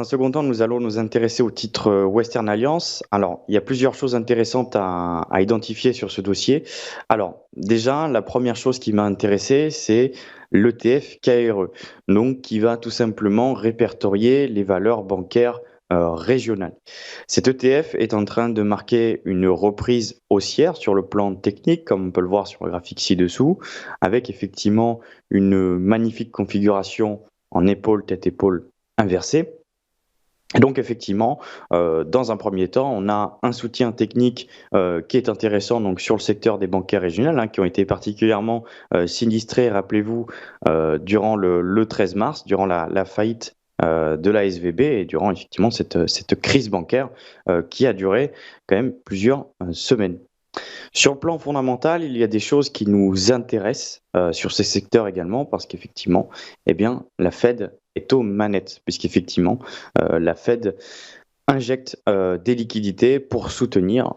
second temps, nous allons nous intéresser au titre Western Alliance. Alors, il y a plusieurs choses intéressantes à identifier sur ce dossier. Alors, déjà, la première chose qui m'a intéressé, c'est l'ETF KRE, donc qui va tout simplement répertorier les valeurs bancaires régionales. Cet ETF est en train de marquer une reprise haussière sur le plan technique, comme on peut le voir sur le graphique ci-dessous, avec effectivement une magnifique configuration en épaule, tête-épaule inversée. Et donc effectivement, dans un premier temps, on a un soutien technique, qui est intéressant donc sur le secteur des bancaires régionales, hein, qui ont été particulièrement, sinistrés, rappelez-vous, durant le 13 mars, durant la faillite, de la SVB et durant effectivement cette crise bancaire, qui a duré quand même plusieurs, semaines. Sur le plan fondamental, il y a des choses qui nous intéressent, sur ces secteurs également parce qu'effectivement, eh bien, la Fed est aux manettes puisqu'effectivement, la Fed injecte, des liquidités pour soutenir,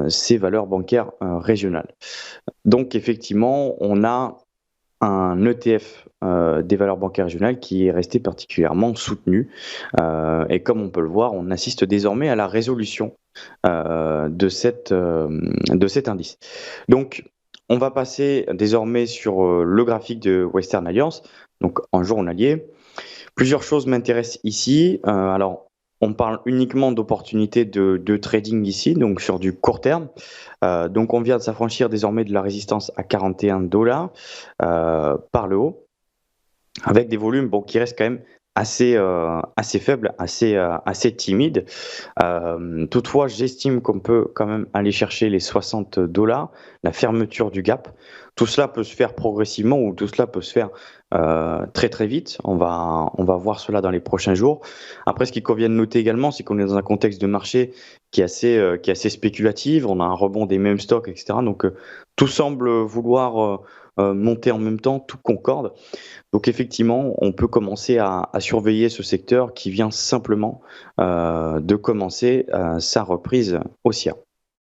ces valeurs bancaires, régionales. Donc effectivement, on a un ETF, des valeurs bancaires régionales qui est resté particulièrement soutenu, et comme on peut le voir, on assiste désormais à la résolution, de cet indice. Donc on va passer désormais sur, le graphique de Western Alliance, donc en journalier. Plusieurs choses m'intéressent ici. Alors, on parle uniquement d'opportunités de trading ici, donc sur du court terme. Donc, on vient de s'affranchir désormais de la résistance à 41 $ par le haut, avec des volumes bon, qui restent quand même assez faibles, assez timides. Toutefois, j'estime qu'on peut quand même aller chercher les 60 $, la fermeture du gap. Tout cela peut se faire progressivement ou tout cela peut se faire très très vite. On va voir cela dans les prochains jours. Après, ce qu'il convient de noter également, c'est qu'on est dans un contexte de marché qui est assez spéculatif. On a un rebond des mêmes stocks, etc. Donc, tout semble vouloir monter en même temps, tout concorde. Donc effectivement, on peut commencer à surveiller ce secteur qui vient simplement de commencer sa reprise haussière.